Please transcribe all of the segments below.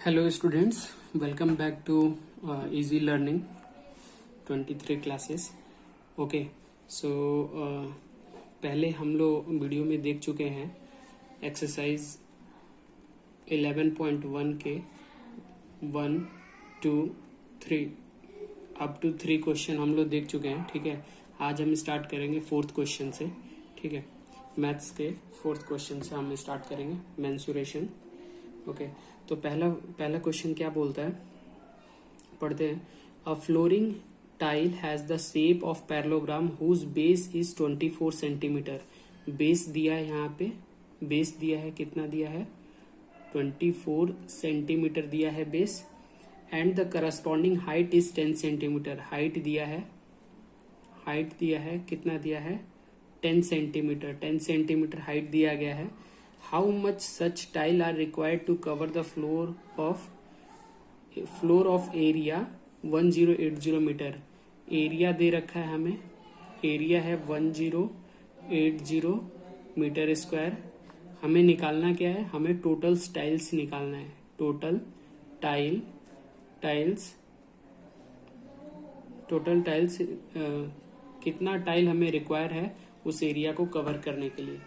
Hello students, welcome back to Easy Learning 23 classes. Okay so पहले हम लोग video में देख चुके हैं एक्सरसाइज 11.1 के 1, 2, 3 अप टू 3 क्वेश्चन हम लोग देख चुके हैं. ठीक है, आज हम स्टार्ट करेंगे 4th क्वेश्चन से. ठीक है, मैथ्स के 4th क्वेश्चन से हम स्टार्ट करेंगे मेंसुरेशन. ओके तो पहला क्वेश्चन क्या बोलता है, पढ़ते हैं. A flooring tile has the shape of parallelogram whose base is 24 centimetre. Base दिया है, यहाँ पे बेस दिया है, कितना दिया है 24 सेंटीमीटर दिया है base. And the corresponding height is 10 centimetre. Height दिया है कितना दिया है 10 सेंटीमीटर. 10 सेंटीमीटर हाइट दिया गया है. How much such tile are required to cover the floor of area 1080 metre. Area दे रखा है हमें, एरिया है 1080 मीटर स्क्वायर. हमें निकालना क्या है, हमें टोटल टाइल्स निकालना है. टोटल टाइल्स कितना टाइल हमें रिक्वायर है उस एरिया को कवर करने के लिए.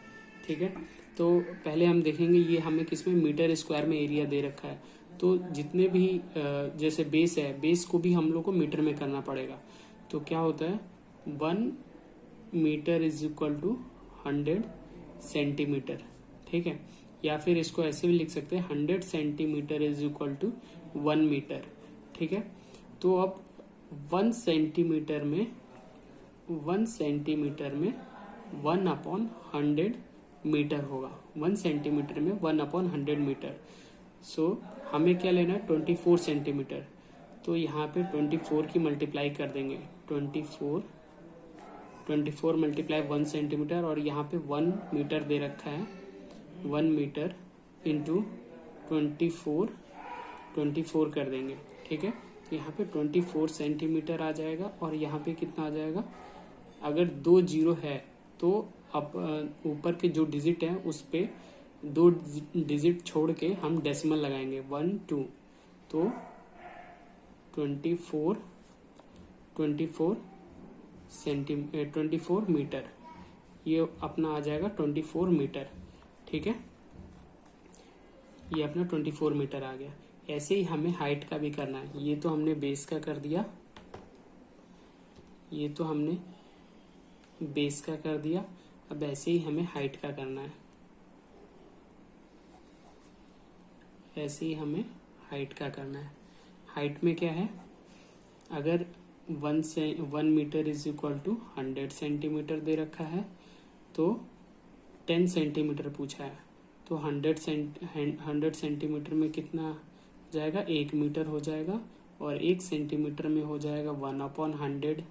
ठीक है, तो पहले हम देखेंगे ये हमें किसमें मीटर स्क्वायर में एरिया दे रखा है. तो जितने भी जैसे बेस है, बेस को भी हम लोग को मीटर में करना पड़ेगा. तो क्या होता है 1 metre is equal to 100 centimetre. ठीक है, या फिर इसको ऐसे भी लिख सकते हैं 100 centimetre is equal to 1 metre. ठीक है, तो अब 1 सेंटीमीटर में 1/100 मीटर होगा. 1 सेंटीमीटर में 1/100 मीटर. सो हमें क्या लेना है 24 सेंटीमीटर. तो यहाँ पे 24 की मल्टीप्लाई कर देंगे. 24 मल्टीप्लाई 1 सेंटीमीटर, और यहाँ पे 1 मीटर दे रखा है. 1 मीटर इंटू 24 कर देंगे. ठीक है, यहाँ पे 24 सेंटीमीटर आ जाएगा. और यहाँ पे कितना आ जाएगा, अगर 2 जीरो है तो अब ऊपर के जो डिजिट है उस पे 2 डिजिट छोड़ के हम डेसिमल लगाएंगे 1, 2. तो 24 मीटर, ये अपना आ जाएगा 24 मीटर. ठीक है, ये अपना 24 मीटर आ गया. ऐसे ही हमें हाइट का भी करना है. ये तो हमने बेस का कर दिया, अब ऐसे ही हमें हाइट का करना है. हाइट में क्या है, अगर 1 metre is equal to 100 centimetre दे रखा है, तो 10 सेंटीमीटर पूछा है. तो 100 सेंटीमीटर में कितना जाएगा, 1 मीटर हो जाएगा. और 1 सेंटीमीटर में हो जाएगा 1/100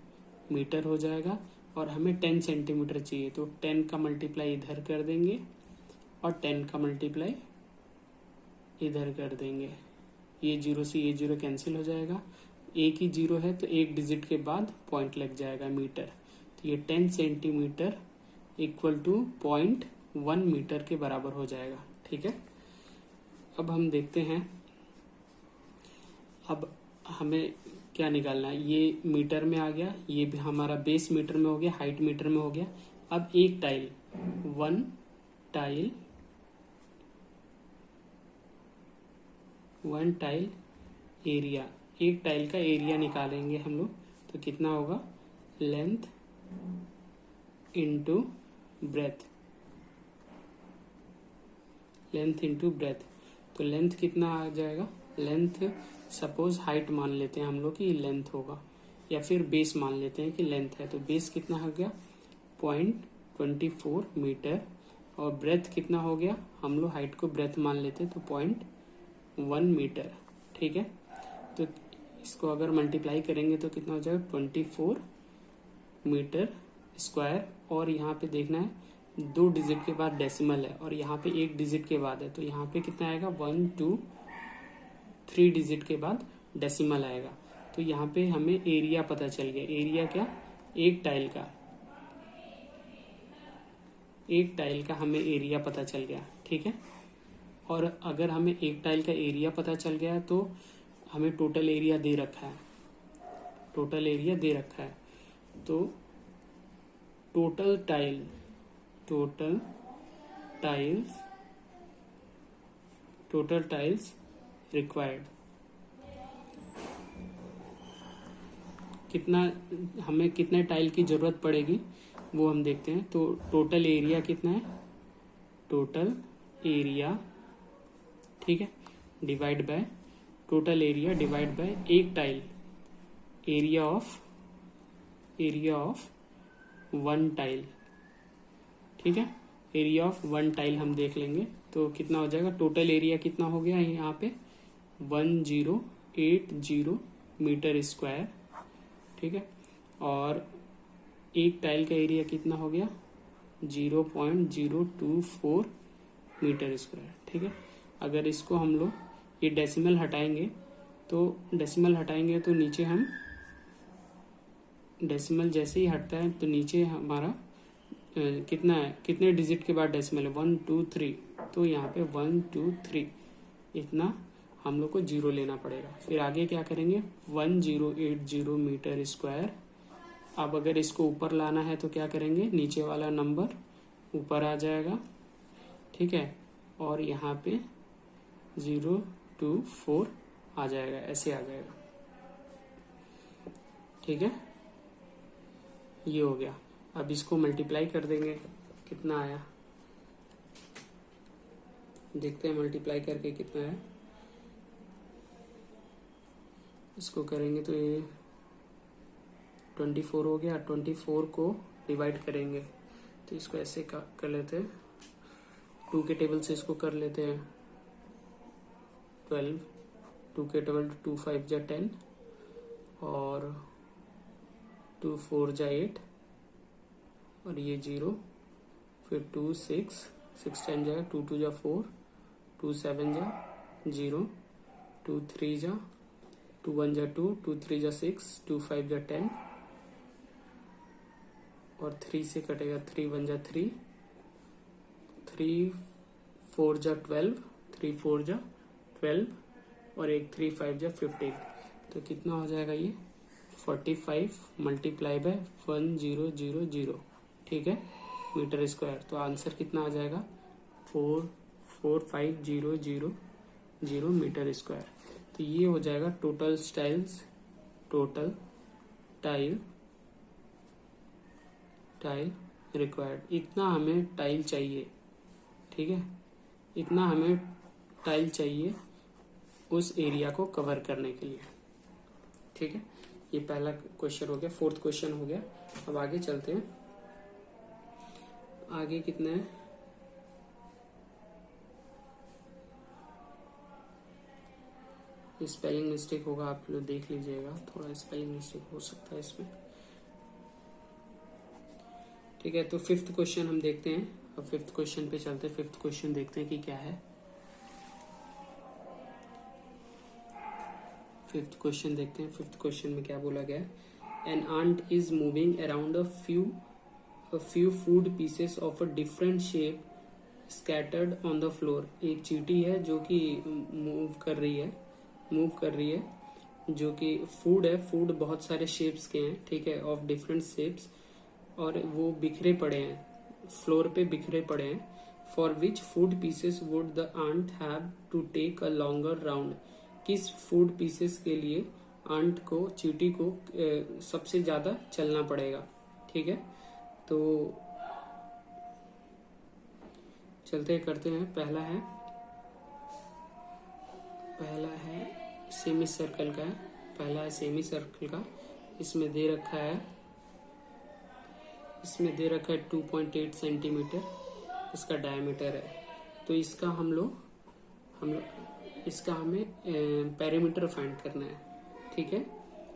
मीटर हो जाएगा. और हमें 10 सेंटीमीटर चाहिए, तो 10 का मल्टीप्लाई इधर कर देंगे और 10 का मल्टीप्लाई इधर कर देंगे. ये 0 से ये 0 कैंसिल हो जाएगा. एक ही 0 है तो एक डिजिट के बाद पॉइंट लग जाएगा मीटर. तो ये 10 सेंटीमीटर इक्वल टू 0.1 मीटर के बराबर हो जाएगा. ठीक है, अब हम देखते हैं, अब हमें क्या निकालना है. ये मीटर में आ गया, ये भी हमारा बेस मीटर में हो गया, हाइट मीटर में हो गया. अब एक टाइल, 1 टाइल एरिया, एक टाइल का एरिया निकालेंगे हम लोग. तो कितना होगा, लेंथ इंटू ब्रेथ. तो लेंथ कितना आ जाएगा, लेंथ सपोज हाइट मान लेते हैं हम लोग कि लेंथ होगा, या फिर बेस मान लेते हैं कि लेंथ है. तो बेस कितना हो गया 0.24 मीटर. और ब्रेथ कितना हो गया, हम लोग हाइट को ब्रेथ मान लेते हैं, तो 0.1 मीटर. ठीक है, तो इसको अगर मल्टीप्लाई करेंगे तो कितना हो जाएगा 24 मीटर स्क्वायर. और यहाँ पे देखना है 2 डिजिट के बाद डेसिमल है और यहाँ पे 1 डिजिट के बाद है. तो यहाँ पे कितना आएगा 1, 2, 3 डिजिट के बाद डेसिमल आएगा. तो यहाँ पे हमें एरिया पता चल गया. एरिया क्या, एक टाइल का हमें एरिया पता चल गया. ठीक है, और अगर हमें एक टाइल का एरिया पता चल गया तो हमें टोटल एरिया दे रखा है, टोटल एरिया दे रखा है। तो टोटल टाइल्स रिक्वायर्ड, कितना हमें कितने टाइल की जरूरत पड़ेगी वो हम देखते हैं। तो टोटल एरिया कितना है, टोटल एरिया, ठीक है, divide by total area divide by एक tile, area of one tile, ठीक है, एरिया ऑफ वन टाइल हम देख लेंगे। तो कितना हो जाएगा, टोटल एरिया कितना हो गया यहाँ पे 1080 मीटर स्क्वायर, ठीक है, और एक टाइल का एरिया कितना हो गया 0.024 मीटर स्क्वायर, ठीक है। अगर इसको हम लोग ये डेसिमल हटाएंगे तो नीचे हम डेसिमल जैसे ही हटता है तो नीचे हमारा कितना है, कितने डिजिट के बाद डेसिमल है 1 2 3, तो यहाँ पे 1 2 3 इतना हम लोग को जीरो लेना पड़ेगा। फिर आगे क्या करेंगे 1080 मीटर स्क्वायर। अब अगर इसको ऊपर लाना है तो क्या करेंगे, नीचे वाला नंबर ऊपर आ जाएगा, ठीक है, और यहाँ पे 024 आ जाएगा, ऐसे आ जाएगा, ठीक है, ये हो गया। अब इसको मल्टीप्लाई कर देंगे, कितना आया देखते हैं मल्टीप्लाई करके कितना है। इसको करेंगे तो ये 24 हो गया, 24 को डिवाइड करेंगे तो इसको ऐसे कर लेते हैं, 2 के टेबल से इसको कर लेते हैं 12, 2 के टेबल 2 5 जा 10 और 2 4 जा 8 और ये 0, फिर 2 6 6 10 जाएगा, 2 2 जा 4, 2 7 जा 0, 2 3 जा 2 1 जा 2, 2 3 जा 6, 2 5 जा 10 और 3 से कटेगा 3 1 जा 3, 3 4 जा 12, 3 4 जा 12 और एक 3 5 जा 15, तो कितना हो जाएगा ये 45 मल्टीप्लाई बाय 1000, ठीक है, मीटर स्क्वायर। तो आंसर कितना आ जाएगा 445,000 मीटर स्क्वायर। तो ये हो जाएगा टोटल टाइल रिक्वायर्ड। इतना हमें टाइल चाहिए, ठीक है, इतना हमें टाइल चाहिए उस एरिया को कवर करने के लिए, ठीक है। ये पहला क्वेश्चन हो गया, 4th क्वेश्चन हो गया। अब आगे चलते हैं, आगे कितना है, स्पेलिंग मिस्टेक होगा, आप लोग देख लीजिएगा, थोड़ा स्पेलिंग मिस्टेक हो सकता है इसमें, ठीक है। तो 5th क्वेश्चन हम देखते हैं। अब 5th क्वेश्चन पे चलते हैं, 5th क्वेश्चन देखते हैं कि क्या है। 5th क्वेश्चन देखते हैं। 5th क्वेश्चन में क्या बोला गया है, an ant is moving around a few food pieces of a different shape scattered on the floor। एक चींटी है जो कि मूव कर रही है, जो कि फूड है, फूड बहुत सारे शेप्स के हैं, ठीक है, ऑफ डिफरेंट शेप्स, और वो बिखरे पड़े हैं, फ्लोर पे बिखरे पड़े हैं। For which food pieces would the ant have to take a longer round. किस फूड पीसेस के लिए आंट को, चींटी को सबसे ज्यादा चलना पड़ेगा, ठीक है। तो चलते करते हैं। पहला है सेमी सर्कल का, पहला है सेमी सर्कल का। इसमें दे रखा है 2.8 सेंटीमीटर इसका डायमीटर है। तो इसका इसका हमें पेरीमीटर फाइंड करना है, ठीक है,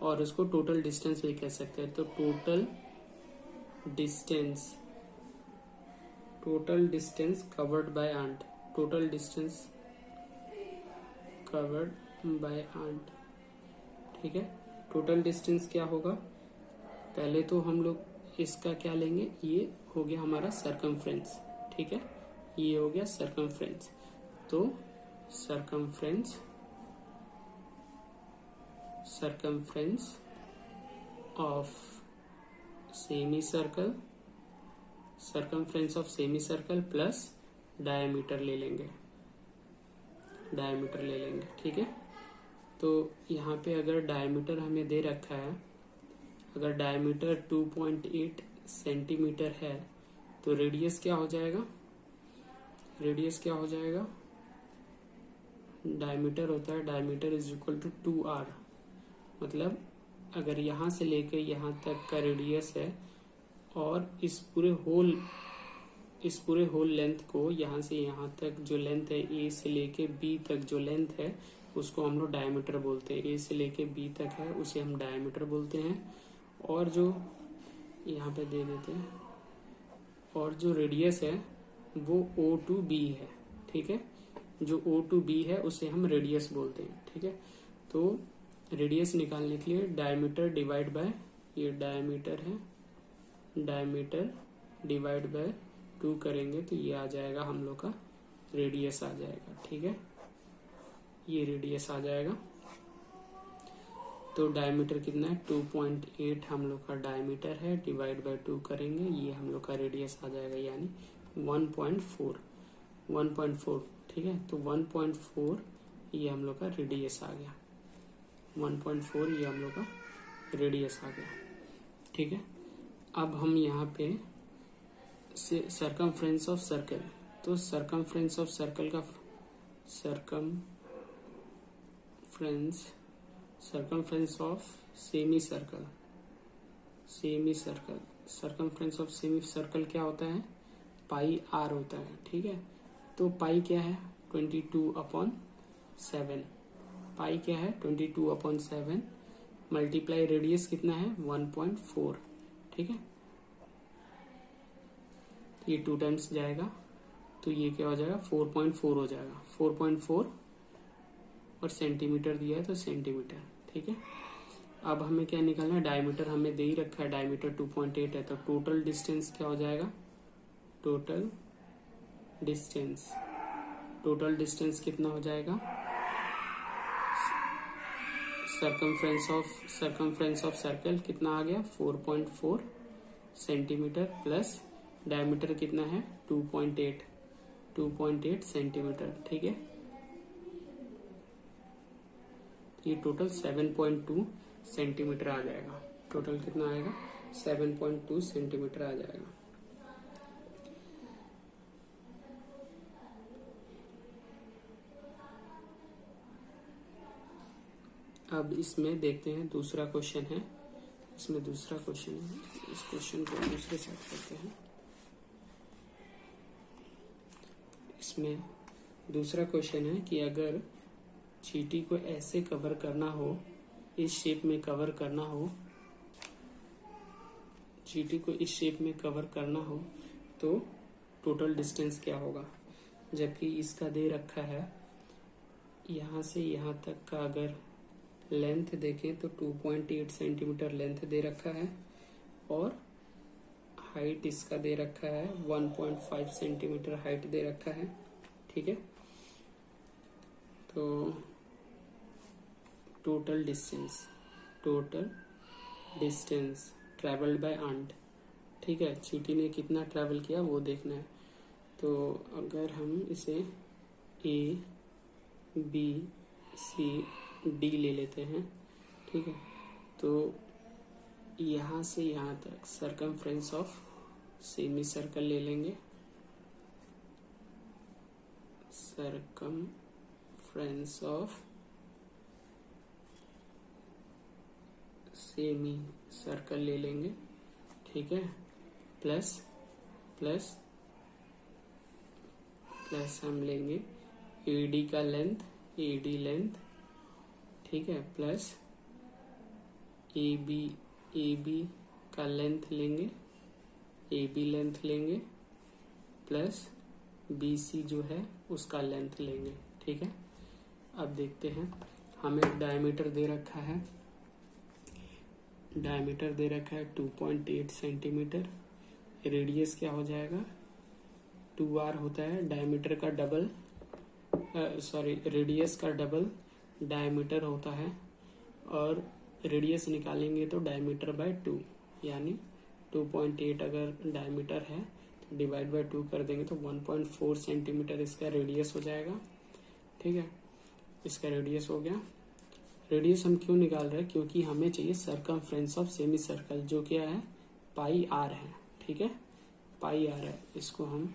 और उसको टोटल डिस्टेंस भी कह सकते हैं। तो total distance covered by ant, total distance covered by ant, ठीक है। टोटल डिस्टेंस क्या होगा, पहले तो हम लोग इसका क्या लेंगे, ये हो गया हमारा सरकमफ्रेंस, ठीक है, ये हो गया सरकमफ्रेंस। तो circumference of semi circle plus diameter ले लेंगे, ठीक है। तो यहाँ पे अगर डायमीटर हमें दे रखा है, अगर डायमीटर 2.8 सेंटीमीटर है तो रेडियस क्या हो जाएगा, डायमीटर होता है, diameter is equal to 2r। मतलब अगर यहाँ से लेकर यहाँ तक का रेडियस है और इस पूरे होल लेंथ को यहाँ से यहाँ तक जो लेंथ है ए से लेके बी तक जो लेंथ है उसको हम लोग डायमीटर बोलते हैं। ए से लेके बी तक है उसे हम डायमीटर बोलते हैं। और जो यहाँ पे दे देते हैं, और जो रेडियस है वो O to B है, ठीक है। जो O to B है उसे हम रेडियस बोलते हैं, ठीक है। तो रेडियस निकालने के लिए डायमीटर डिवाइड बाय, ये डायमीटर है, डायमीटर डिवाइड बाय 2 करेंगे तो ये आ जाएगा हम लोग का रेडियस आ जाएगा, ठीक है। ये रेडियस आ जाएगा। तो डायमीटर कितना है 2.8 हम लोग का डायमीटर है, डिवाइड बाय 2 करेंगे, ये हम लोग का रेडियस आ जाएगा यानी 1.4, ठीक है। तो 1.4 ये हम लोग का रेडियस आ गया, 1.4 ये हम लोग का रेडियस आ गया, ठीक है। अब हम यहाँ पे सर्कमफ्रेंस ऑफ सर्कल, तो सर्कमफ्रेंस ऑफ सर्कल का circumference of semi circle, circumference of semi circle क्या होता है, पाई आर होता है, ठीक है। तो पाई क्या है 22/7, पाई क्या है 22/7 मल्टीप्लाई रेडियस कितना है 1.4, ठीक है। ये 2 टाइम्स जाएगा तो ये क्या हो जाएगा 4.4 हो जाएगा, 4.4 और सेंटीमीटर दिया है तो सेंटीमीटर, ठीक है। अब हमें क्या निकालना है, डायमीटर हमें दे ही रखा है, डायमीटर 2.8 है तो टोटल डिस्टेंस क्या हो जाएगा, टोटल डिस्टेंस कितना हो जाएगा, सर्कमफ्रेंस ऑफ सर्कल कितना आ गया 4.4 सेंटीमीटर प्लस डायमीटर कितना है 2.8 सेंटीमीटर, ठीक है। ये टोटल 7.2 सेंटीमीटर आ जाएगा, टोटल कितना आएगा 7.2 सेंटीमीटर आ जाएगा। अब इसमें देखते हैं दूसरा क्वेश्चन है, इस क्वेश्चन को दूसरे साइड करते हैं। इसमें दूसरा क्वेश्चन है कि अगर चींटी को ऐसे कवर करना हो, इस शेप में कवर करना हो, तो टोटल डिस्टेंस क्या होगा। जबकि इसका दे रखा है यहाँ से यहाँ तक का अगर लेंथ देखें तो 2.8 सेंटीमीटर लेंथ दे रखा है और हाइट इसका दे रखा है 1.5 सेंटीमीटर हाइट दे रखा है, ठीक है। तो टोटल डिस्टेंस ट्रेवल्ड बाय अंट, ठीक है। चींटी ने कितना ट्रैवल किया वो देखना है। तो अगर हम इसे A B C D ले लेते हैं, ठीक है। तो यहाँ से यहाँ तक सर्कमफ्रेंस ऑफ सेमी सर्कल ले लेंगे, सर्कमफ्रेंस ऑफ सेमी सर्कल ले लेंगे, ठीक है। प्लस हम लेंगे AD का लेंथ, ठीक है, प्लस AB का लेंथ लेंगे, AB लेंथ लेंगे, प्लस BC जो है उसका लेंथ लेंगे, ठीक है। अब देखते हैं, हमें डायमीटर दे रखा है 2.8 सेंटीमीटर, रेडियस क्या हो जाएगा 2r होता है, डायमीटर का डबल रेडियस का डबल डायमीटर होता है, और रेडियस निकालेंगे तो डायमीटर बाय 2, यानी 2.8 अगर डायमीटर है तो डिवाइड बाय 2 कर देंगे तो 1.4 सेंटीमीटर इसका रेडियस हो जाएगा। ठीक है, इसका रेडियस हो गया। रेडियस हम क्यों निकाल रहे हैं? क्योंकि हमें चाहिए सरकमफ्रेंस ऑफ सेमी सर्कल, जो क्या है पाई आर है। ठीक है, पाई आर है, इसको हम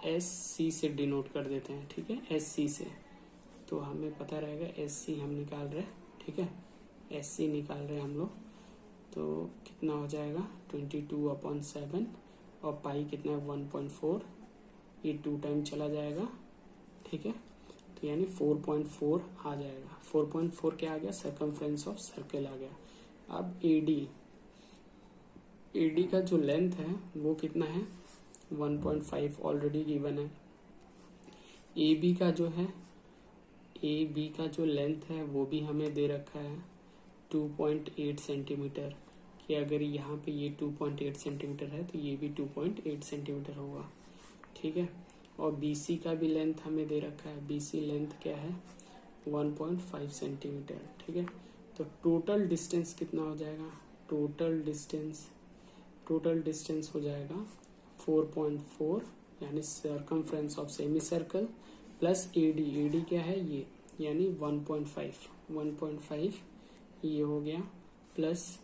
एस सी से डिनोट कर देते हैं। ठीक है, एस सी से, तो हमें पता रहेगा एस सी हम निकाल रहे हैं। ठीक है, एस सी निकाल रहे हैं हम लोग, तो कितना हो जाएगा 22/7, और पाई कितना है 1.4, ये 2 टाइम चला जाएगा। ठीक है, तो यानी 4.4 आ जाएगा। 4.4 क्या आ गया? सरकमफ्रेंस ऑफ सर्कल आ गया। अब एडी का जो लेंथ है वो कितना है? 1.5 ऑलरेडी गिवन है। ए बी का जो लेंथ है वो भी हमें दे रखा है 2.8 सेंटीमीटर, कि अगर यहाँ पे ये 2.8 सेंटीमीटर है तो ये भी 2.8 सेंटीमीटर होगा। ठीक है, और बीसी का भी लेंथ हमें दे रखा है। बीसी लेंथ क्या है? 1.5 सेंटीमीटर। ठीक है, तो टोटल डिस्टेंस कितना हो जाएगा? टोटल डिस्टेंस हो जाएगा 4.4, यानी circumference of semi circle plus AD क्या है ये, यानी 1.5 ये हो गया, प्लस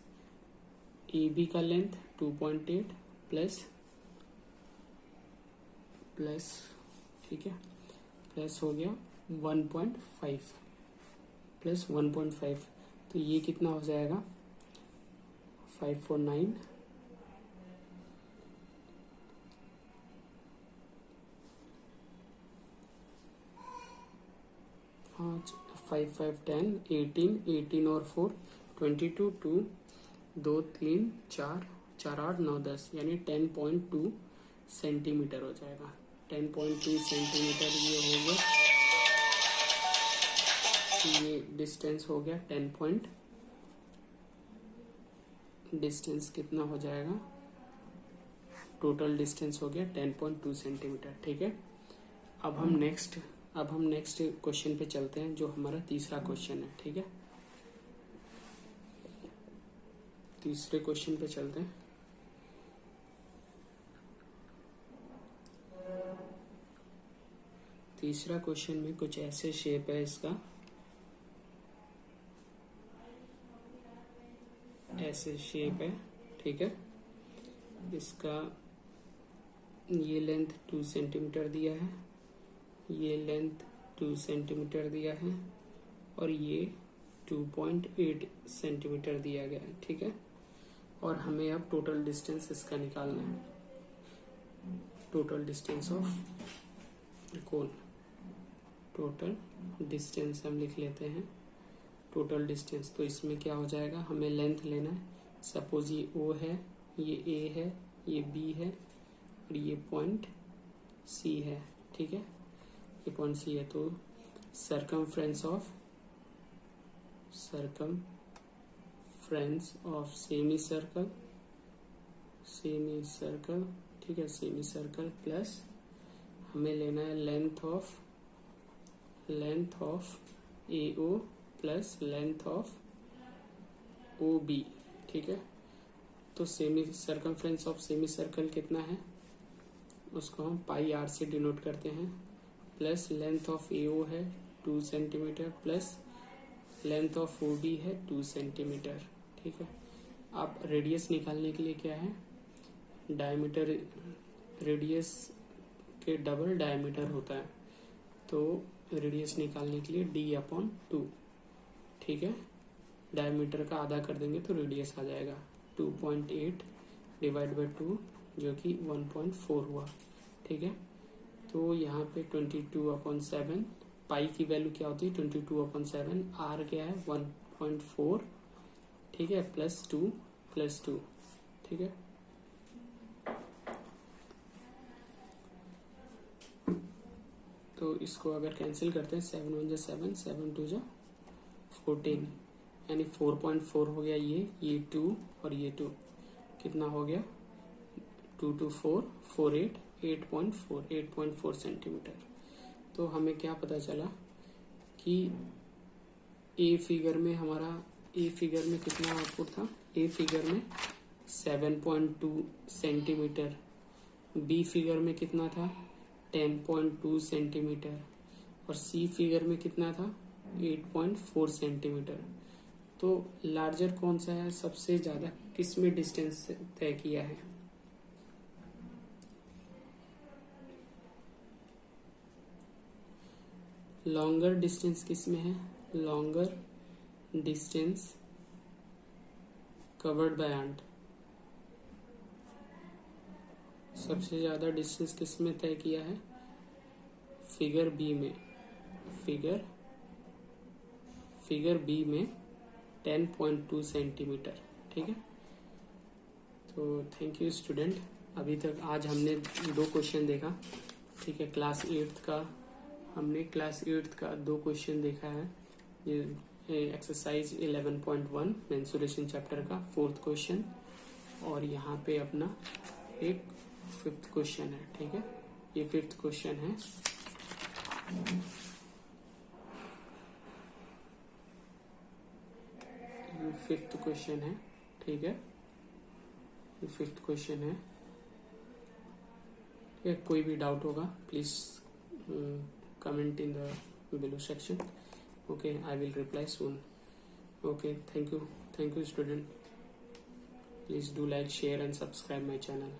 ए बी का लेंथ 2.8 प्लस ठीक है, प्लस हो गया 1.5 प्लस 1.5, तो ये कितना हो जाएगा 549, हाँ 5 5 10 18 और 4 22 2 2 3 4 4 8 9 10, यानी 10.2 सेंटीमीटर हो जाएगा। 10.2 सेंटीमीटर ये हो गया, ये डिस्टेंस हो गया 10 डिस्टेंस कितना हो जाएगा? टोटल डिस्टेंस हो गया 10.2 सेंटीमीटर। ठीक है, अब हम नेक्स्ट क्वेश्चन पे चलते हैं, जो हमारा तीसरा क्वेश्चन है। ठीक है, तीसरे क्वेश्चन पे चलते हैं। तीसरा क्वेश्चन में कुछ ऐसे शेप है इसका, ऐसे शेप है। ठीक है, इसका ये लेंथ 2 सेंटीमीटर दिया है, ये लेंथ 2 सेंटीमीटर दिया है, और ये 2.8 सेंटीमीटर दिया गया है। ठीक है, और हमें अब टोटल डिस्टेंस इसका निकालना है। Total distance of cone, total distance हम लिख लेते हैं। टोटल डिस्टेंस, तो इसमें क्या हो जाएगा? हमें लेंथ लेना है। सपोज ये O है, ये A है, ये B है, और ये पॉइंट C है। ठीक है, ये पॉइंट C है, तो सरकमफ्रेंस ऑफ सेमी सर्कल, ठीक है, सेमी सर्कल प्लस हमें लेना है length of AO plus length of OB। ठीक है, तो सरकमफ्रेंस ऑफ सेमी सर्कल कितना है? उसको हम पाई आर से डिनोट करते हैं, प्लस लेंथ ऑफ AO है 2 centimetre plus length of OB है 2 सेंटीमीटर। ठीक है, अब रेडियस निकालने के लिए क्या है? डायमीटर, रेडियस के डबल डायमीटर होता है, तो रेडियस निकालने के लिए D/2। ठीक है, डायमीटर का आधा कर देंगे तो रेडियस आ जाएगा 2.8 डिवाइड बाय 2, जो कि 1.4 हुआ। ठीक है, तो यहाँ पे 22/7, पाई की वैल्यू क्या होती है? 22/7, आर क्या है 1.4। ठीक है, प्लस 2। ठीक है, तो इसको अगर कैंसिल करते हैं 7 1 7 7 2 14, यानी 4.4 हो गया। ये 2 और ये 2 कितना हो गया? 2 2 4 4 8 8.4 सेंटीमीटर। तो हमें क्या पता चला कि ए फिगर में कितना आउटपुट था, ए फिगर में 7.2 सेंटीमीटर, बी फिगर में कितना था 10.2 सेंटीमीटर और सी फिगर में कितना था 8.4 सेंटीमीटर। तो लार्जर कौन सा है, सबसे ज्यादा किस में डिस्टेंस तय किया है? लॉन्गर डिस्टेंस किस में है? लॉन्गर डिस्टेंस कवर्ड बाय एंट। सबसे ज्यादा डिस्टेंस किस में तय किया है? फिगर बी में, फिगर बी में 10.2 सेंटीमीटर। ठीक है, तो थैंक यू स्टूडेंट। अभी तक आज हमने 2 क्वेश्चन देखा। ठीक है, क्लास 8th का 2 क्वेश्चन देखा है। ये एक्सरसाइज 11.1 मेंसुरेशन चैप्टर का 4th क्वेश्चन और यहाँ पे अपना एक 5th क्वेश्चन है। ठीक है, ये 5th क्वेश्चन है। ये 5th क्वेश्चन है। ठीक है, ये 5th क्वेश्चन है। ठीक है, कोई भी डाउट होगा please comment in the below section. Okay, I will reply soon. Okay, thank you student. Please do like, share and subscribe my channel.